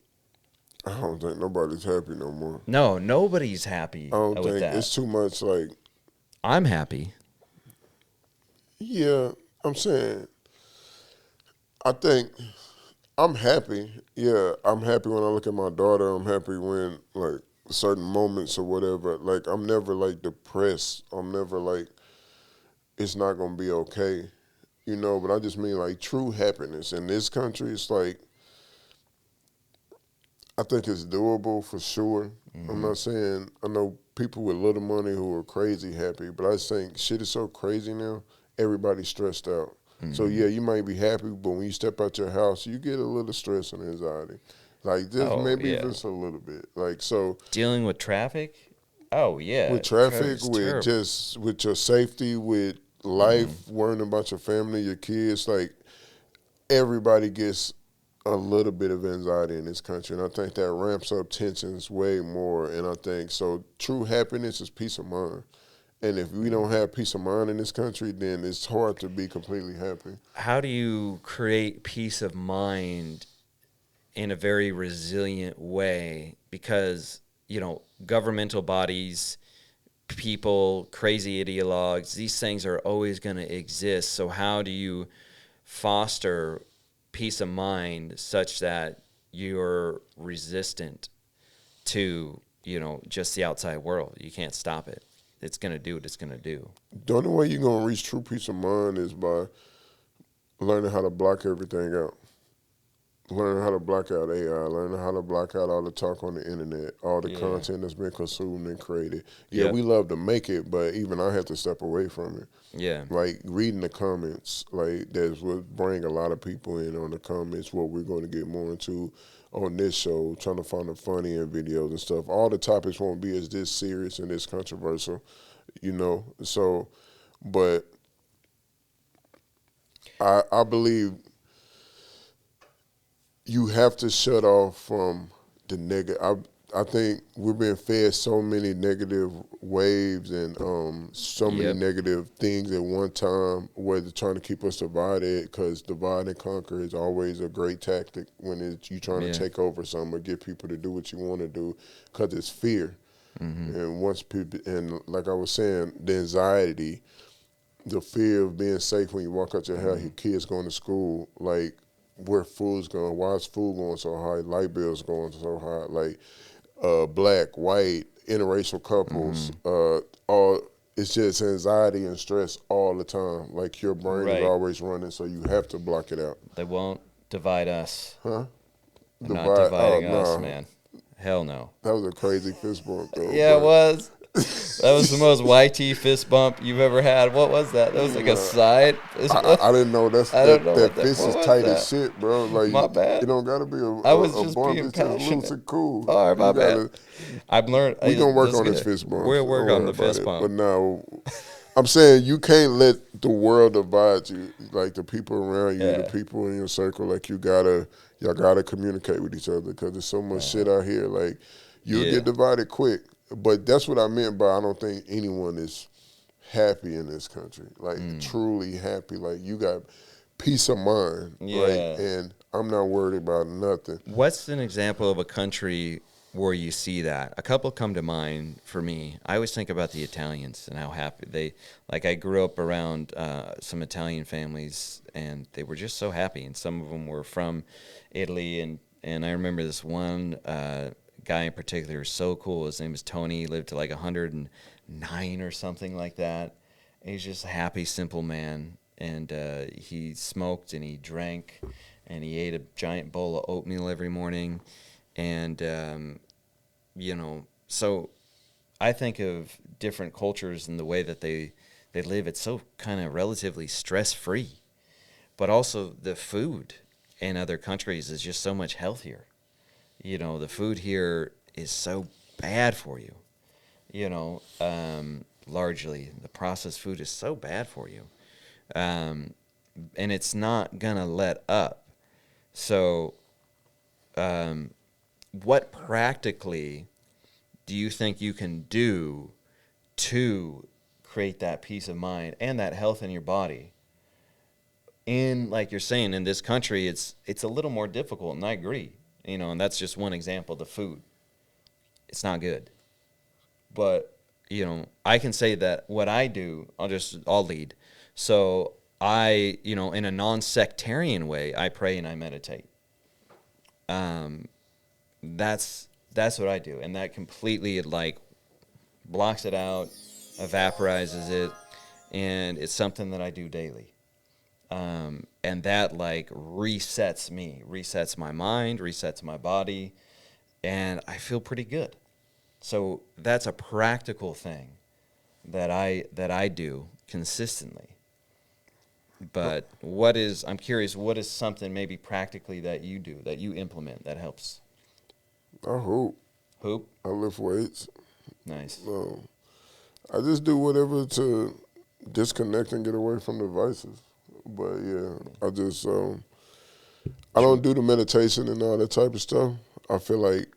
S2: I don't think nobody's happy no more.
S1: No, nobody's
S2: I
S1: happy
S2: don't
S1: with
S2: think
S1: that.
S2: it's too much like,
S1: I'm happy.
S2: yeah, I'm saying, I think I'm happy. Yeah, I'm happy when I look at my daughter. I'm happy when like certain moments or whatever. Like I'm never like depressed. I'm never like it's not gonna be okay. But I just mean like true happiness in this country. It's like I think it's doable for sure. I'm
S1: Mm-hmm.
S2: not saying I know people with little money who are crazy happy, but I just think shit is so crazy now. Everybody's stressed out. So
S1: Mm-hmm.
S2: yeah, you might be happy, but when you step out your house, you get a little stress and anxiety. Like just
S1: Oh
S2: maybe
S1: yeah,
S2: even just a little bit. Like so
S1: dealing with traffic. Oh yeah,
S2: with traffic,
S1: traffic's
S2: with
S1: terrible.
S2: just with your safety, with life,
S1: Mm-hmm.
S2: worrying about your family, your kids, like everybody gets a little bit of anxiety in this country, and I think that ramps up tensions way more. And I think so. True happiness is peace of mind, and if we don't have peace of mind in this country, then it's hard to be completely happy.
S1: How do you create peace of mind in a very resilient way? Because governmental bodies, people, crazy ideologues, these things are always going to exist. So how do you foster peace of mind such that you're resistant to just the outside world? You can't stop it. It's going to do what it's going to do.
S2: The only way you're gonna reach true peace of mind is by learning how to block everything out. Learn how to block out AI. Learn how to block out all the talk on the internet, all the
S1: Yeah.
S2: content that's been consumed and created. Yeah,
S1: Yep.
S2: we love to make it, but even I have to step away from it.
S1: Yeah.
S2: Like reading the comments, like that's what bring a lot of people in on the comments. What we're going to get more into on this show, trying to find the funny in videos and stuff. All the topics won't be as this serious and this controversial, you know. So, but I believe you have to shut off from the negative. I think we're being fed so many negative waves and so many
S1: Yep.
S2: negative things at one time, where they're trying to keep us divided. Because divide and conquer is always a great tactic when it's you trying to
S1: Yeah.
S2: take over something or get people to do what you want to do, because it's fear.
S1: Mm-hmm.
S2: And once people, and like I was saying, the anxiety, the fear of being safe when you walk out your house,
S1: Mm-hmm.
S2: your kids going to school, like where food's going, why is food going so high, light bills going so high, like black, white, interracial
S1: Mm-hmm.
S2: couples, all it's just anxiety and stress all the time. Like your brain is
S1: Right.
S2: always running, so you have to block it out.
S1: They won't divide us.
S2: Huh?
S1: They're not
S2: Divide? Oh
S1: dividing us,
S2: no,
S1: man. Hell no.
S2: that was a crazy fist bump though.
S1: Yeah, it was. That was the most YT fist bump you've ever had. What was that? That was like a
S2: Nah,
S1: side fist bump.
S2: I didn't know
S1: I don't know
S2: that
S1: what
S2: fist
S1: what
S2: is
S1: was
S2: tight as
S1: that.
S2: shit, bro. Like
S1: My bad.
S2: it don't gotta be
S1: I was
S2: a
S1: just
S2: bump.
S1: being
S2: It's just loose
S1: passionate.
S2: and cool.
S1: All right,
S2: You
S1: my bad.
S2: gotta.
S1: I've learned.
S2: We gonna work
S1: This is
S2: on this
S1: good.
S2: fist bump.
S1: We'll
S2: Don't
S1: work on
S2: worry
S1: the
S2: about
S1: fist
S2: it.
S1: bump.
S2: But no, I'm saying you can't let the world divide you. Like the people around you, the
S1: Yeah.
S2: people in your circle. Like y'all gotta communicate with each other, because there's so much shit out here. Like you'll
S1: Yeah.
S2: get divided quick. But that's what I meant by I don't think anyone is happy in this country. Like truly happy. Like you got peace of mind. Like,
S1: Yeah.
S2: and I'm not worried about nothing.
S1: What's an example of a country where you see that? A couple come to mind for me. I always think about the Italians and how happy they. Like I grew up around some Italian families, and they were just so happy. And some of them were from Italy, and I remember this one guy in particular was so cool. His name was Tony. He lived to like 109 or something like that. And he's just a happy, simple man, and he smoked and he drank, and he ate a giant bowl of oatmeal every morning, and so I think of different cultures and the way that they live. It's so kind of relatively stress free, but also the food in other countries is just so much healthier. The food here is so bad for you. Largely the processed food is so bad for you, and it's not gonna let up. So, what practically do you think you can do to create that peace of mind and that health in your body? In like you're saying, in this country, it's a little more difficult, and I agree. And that's just one example. The food, it's not good, but I can say that what I do, I'll lead. So in a non-sectarian way, I pray and I meditate. Um, that's what I do, and that completely like blocks it out, vaporizes it, and it's something that I do daily. And that like resets me, resets my mind, resets my body, and I feel pretty good. So that's a practical thing that I do consistently. But I'm curious, what is something maybe practically that you do, that you implement that helps?
S2: I hope.
S1: Hoop?
S2: I lift weights.
S1: Nice.
S2: I just do whatever to disconnect and get away from devices. But yeah, I don't do the meditation and all that type of stuff. I feel like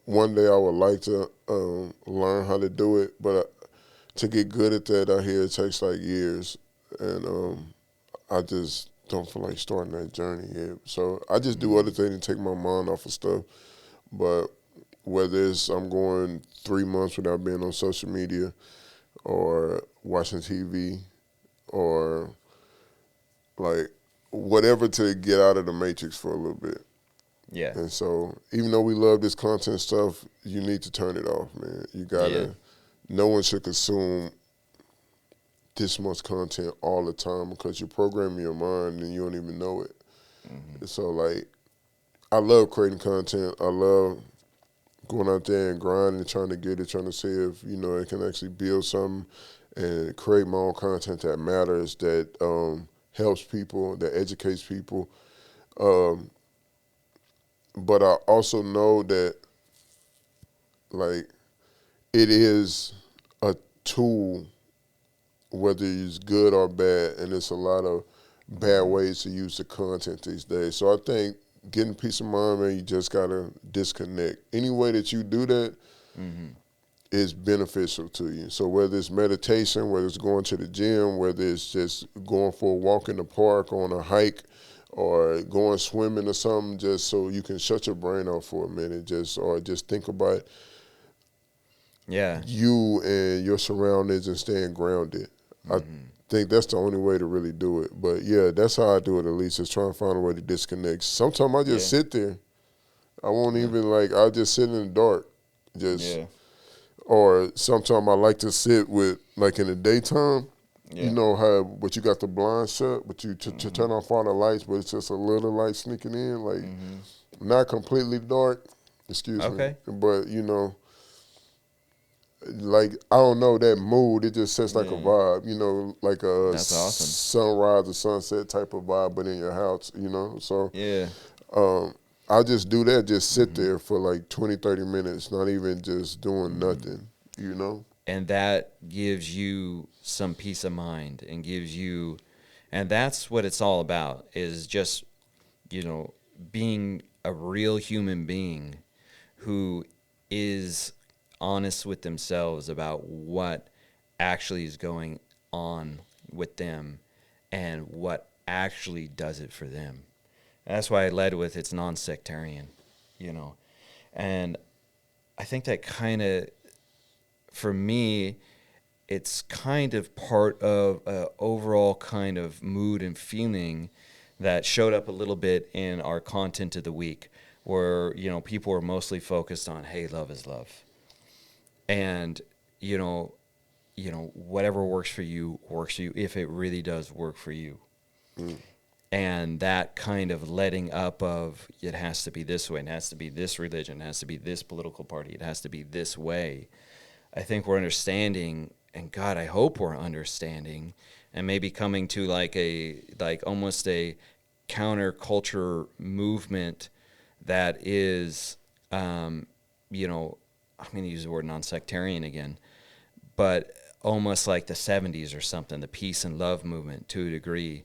S2: one day I would like to learn how to do it, but to get good at that, I hear it takes like years, and I just don't feel like starting that journey yet. So I just do other things to take my mind off of stuff. But whether it's I'm going 3 months without being on social media, or watching TV, or like whatever to get out of the matrix for a little bit.
S1: Yeah.
S2: And so, even though we love this content stuff, you need to turn it off, man. You gotta.
S1: Yeah.
S2: No one should consume this much content all the time, because you're programming your mind and you don't even know it.
S1: Mm-hmm.
S2: So, like, I love creating content. I love going out there and grinding, trying to get it, trying to see if it can actually build something and create my own content that matters, that helps people, that educates people. Um, but I also know that like it is a tool, whether it's good or bad, and it's a lot of bad ways to use the content these days. So I think getting peace of mind, man, you just gotta disconnect. Any way that you do that is beneficial to you. So whether it's meditation, whether it's going to the gym, whether it's just going for a walk in the park, on a hike, or going swimming or something, just so you can shut your brain off for a minute, or just think about
S1: Yeah.
S2: you and your surroundings and staying grounded. I think that's the only way to really do it. But yeah, that's how I do it, at least, is trying to find a way to disconnect. Sometimes I just sit there. I won't even I'll just sit in the dark. Or sometimes I like to sit with, like in the daytime, you know how, but you got the blinds shut, but you to turn off all the lights, but it's just a little light sneaking in, like not completely dark, excuse me, but like, I don't know, that mood, it just sets like a vibe, like a
S1: That's awesome.
S2: sunrise or sunset type of vibe, but in your house, so
S1: Yeah.
S2: I'll just do that, just sit there for like 20, 30 minutes, not even just doing nothing,
S1: And that gives you some peace of mind and and that's what it's all about, is just, being a real human being who is honest with themselves about what actually is going on with them and what actually does it for them. And that's why I led with it's non-sectarian, and I think that kind of, for me, it's kind of part of an overall kind of mood and feeling that showed up a little bit in our content of the week, where people were mostly focused on, hey, love is love, and whatever works for you if it really does work for you. And that kind of letting up of, it has to be this way, it has to be this religion, it has to be this political party, it has to be this way. I think we're understanding, and God, I hope we're understanding, and maybe coming to almost a counterculture movement that is, I'm going to use the word non-sectarian again, but almost like the 70s or something, the peace and love movement to a degree,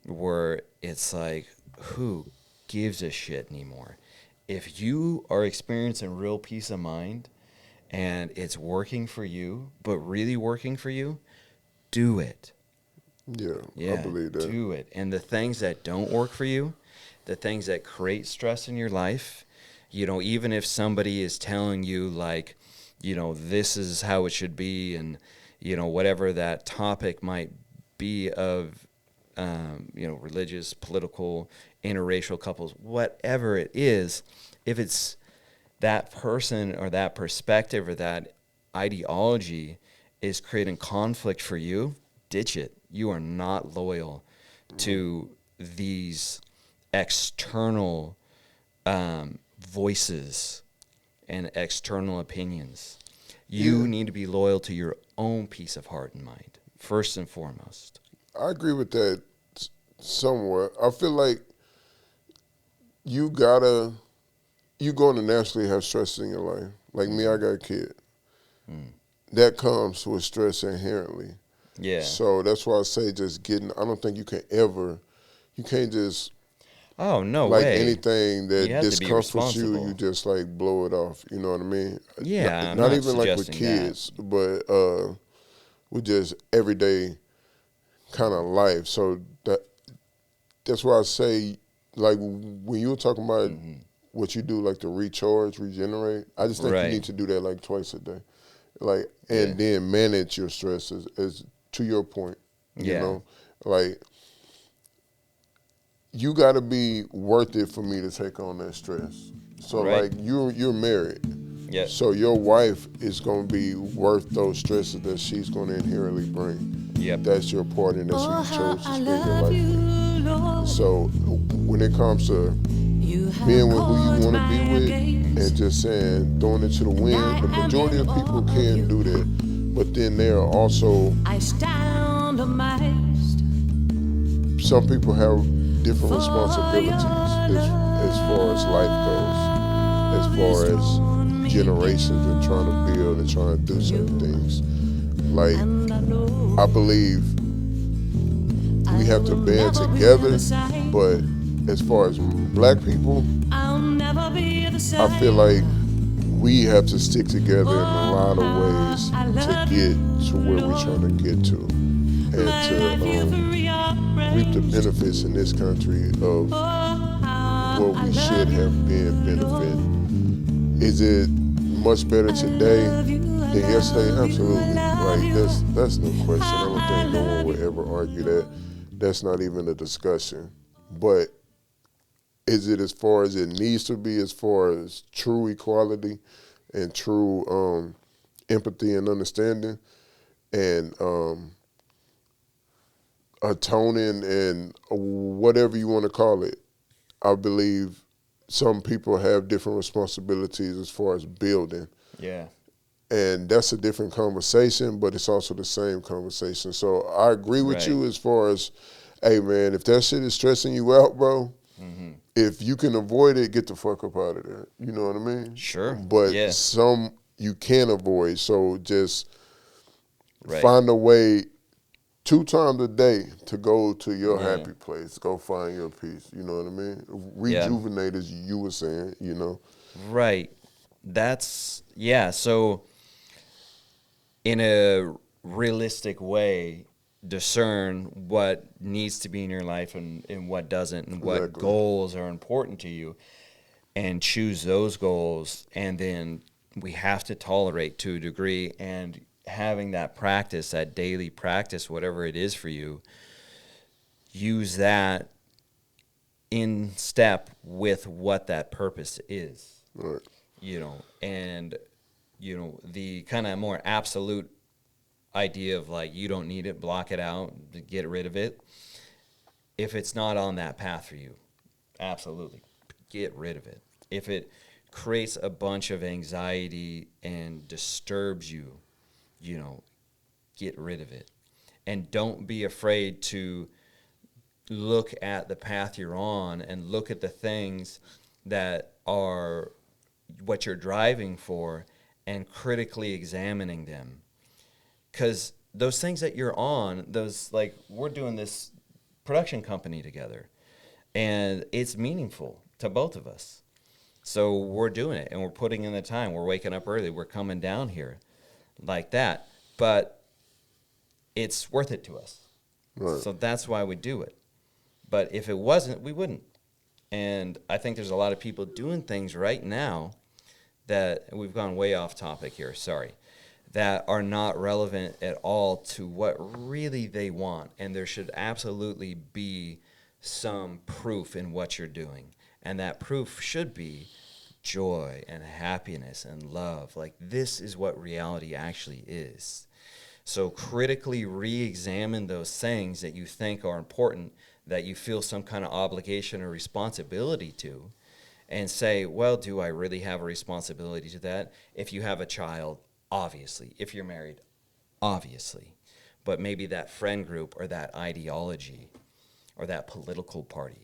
S1: where it's like, who gives a shit anymore? If you are experiencing real peace of mind and it's working for you, but really working for you, do it.
S2: Yeah, I believe that.
S1: Do it. And the things that don't work for you, the things that create stress in your life, even if somebody is telling you this is how it should be, and whatever that topic might be of, religious, political, interracial couples, whatever it is, if it's that person or that perspective or that ideology is creating conflict for you, ditch it. You are not loyal to these external voices and external opinions. You need to be loyal to your own peace of heart and mind, first and foremost.
S2: I agree with that somewhat. I feel like you're going to naturally have stress in your life. Like me, I got a kid. That comes with stress inherently.
S1: Yeah.
S2: So that's why I say I don't think you can't just,
S1: oh, no
S2: like
S1: way.
S2: Anything that
S1: You have to be
S2: discomforts you,
S1: responsible.
S2: you just like blow it off. You know what I mean?
S1: Yeah, I'm
S2: not
S1: not
S2: even like with
S1: suggesting that.
S2: kids, but with just everyday kind of life. So that's why I say, like, when you were talking about what you do, like to recharge, regenerate, I just think you need to do that like twice a day, like, and then manage your stress as to your point. You know, like, you got to be worth it for me to take on that stress. So like you're married.
S1: Yeah.
S2: So your wife is going to be worth those stresses that she's going to inherently bring.
S1: Yep.
S2: That's your partner that you chose to spend your life with. So when it comes to being with who you want to be with and just saying throwing it to the wind. The majority of people can do that, but then there are also some people have different responsibilities as far as life goes, as far as generations and trying to build and trying to do certain things. Like, I believe we have to band together, but as far as black people, I feel like we have to stick together in a lot of ways to get to where we're trying to get to, and to reap the benefits in this country of what we should have been benefit. Is it much better today than yesterday? Absolutely. Like, that's no question. I don't think no one would ever argue that. That's not even a discussion. But is it as far as it needs to be, as far as true equality and true empathy and understanding and atoning and whatever you want to call it? I believe some people have different responsibilities as far as building.
S1: Yeah.
S2: And that's a different conversation, but it's also the same conversation. So I agree with
S1: Right.
S2: you as far as, hey, man, if that shit is stressing you out, bro,
S1: Mm-hmm.
S2: if you can avoid it, get the fuck up out of there. You know what I mean?
S1: Sure.
S2: But
S1: Yeah.
S2: some you can avoid. So just
S1: Right.
S2: find a way 2 times a day to go to your
S1: Yeah.
S2: happy place. Go find your peace. You know what I mean?
S1: Yeah.
S2: Rejuvenate, as you were saying, you know.
S1: Right. That's, yeah. So, in a realistic way, discern what needs to be in your life and what doesn't, and what
S2: Exactly.
S1: goals are important to you, and choose those goals. And then we have to tolerate to a degree, and having that practice, that daily practice, whatever it is for you, use that in step with what that purpose is.
S2: Right.
S1: And the kind of more absolute idea of like, you don't need it, block it out, get rid of it. If it's not on that path for you, absolutely get rid of it. If it creates a bunch of anxiety and disturbs you, get rid of it. And don't be afraid to look at the path you're on and look at the things that are what you're driving for, and critically examining them. Because those things that you're on, like, we're doing this production company together, and it's meaningful to both of us. So we're doing it, and we're putting in the time. We're waking up early. We're coming down here like that. But it's worth it to us.
S2: Right.
S1: So that's why we do it. But if it wasn't, we wouldn't. And I think there's a lot of people doing things right now that, we've gone way off topic here, sorry, that are not relevant at all to what really they want. And there should absolutely be some proof in what you're doing. And that proof should be joy and happiness and love. Like, this is what reality actually is. So critically re-examine those things that you think are important, that you feel some kind of obligation or responsibility to, and say, well, do I really have a responsibility to that? If you have a child, obviously. If you're married, obviously. But maybe that friend group or that ideology or that political party,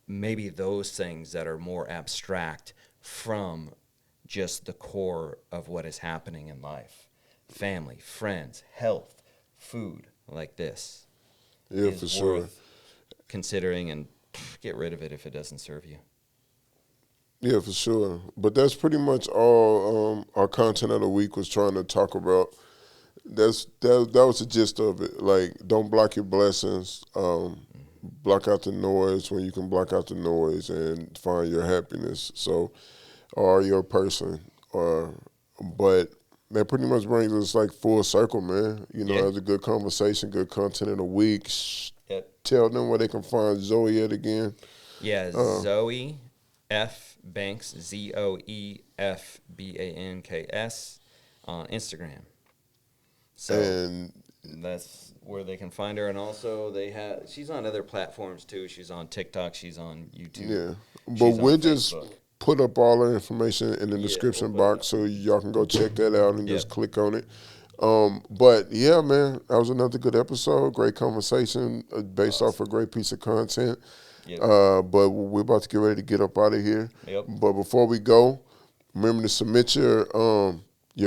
S1: maybe those things that are more abstract from just the core of what is happening in life. Family, friends, health, food, like this.
S2: Yeah,
S1: is
S2: for sure.
S1: worth considering, and get rid of it if it doesn't serve you.
S2: Yeah, for sure. But that's pretty much all our content of the week was trying to talk about. That was the gist of it. Like, don't block your blessings. Block out the noise when you can block out the noise, and find your happiness. So, or your person. But that pretty much brings us like full circle, man.
S1: Yeah.
S2: It was a good conversation, good content of the week.
S1: Yep.
S2: Tell them where they can find Zoe at again.
S1: Yeah, Zoe F Banks, ZoeFBanks on Instagram. So
S2: And
S1: That's where they can find her, and also she's on other platforms too. She's on TikTok, she's on YouTube,
S2: Yeah, but
S1: she's on
S2: we'll just
S1: Facebook.
S2: put up all the information in the
S1: Yeah, we'll
S2: description
S1: put it
S2: box
S1: up.
S2: so y'all can go check that out and
S1: Yep.
S2: just click on it. But yeah, man, that was another good episode. Great conversation based off a great piece of content.
S1: Yep.
S2: But we're about to get ready to get up out of here.
S1: Yep.
S2: But before we go, remember to submit your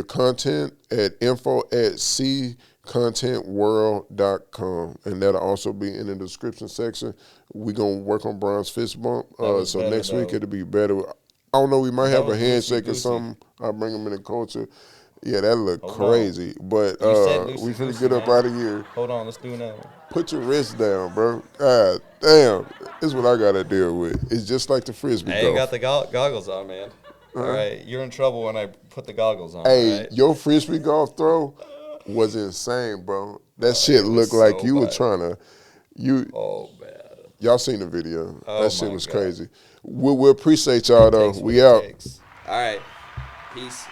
S2: content at info@ccontentworld.com, and that'll also be in the description section. We're gonna work on Brian's fist bump.
S1: was
S2: So
S1: better,
S2: next week
S1: though.
S2: it'll be better. I don't know. We might
S1: That
S2: have a
S1: was
S2: handshake or
S1: loosey-goosey.
S2: something. I'll bring him in the culture. Yeah, that look
S1: Hold
S2: crazy. But
S1: You said
S2: we finna
S1: loosey-goosey,
S2: get up
S1: man.
S2: out of here.
S1: Hold on, let's do another one.
S2: Put your wrist down, bro. God damn. This is what I gotta deal with. It's just like the frisbee
S1: I ain't
S2: golf.
S1: got the goggles on, man. All right, you're in trouble when I put the goggles on.
S2: Hey,
S1: all right?
S2: your frisbee golf throw was insane, bro. That shit
S1: it was
S2: looked like
S1: so
S2: you were
S1: bad.
S2: trying to.
S1: Oh man.
S2: Y'all seen the video?
S1: Oh,
S2: That shit
S1: my
S2: was
S1: God.
S2: crazy. We appreciate y'all though.
S1: Takes what
S2: We
S1: it
S2: out.
S1: takes. All right. Peace.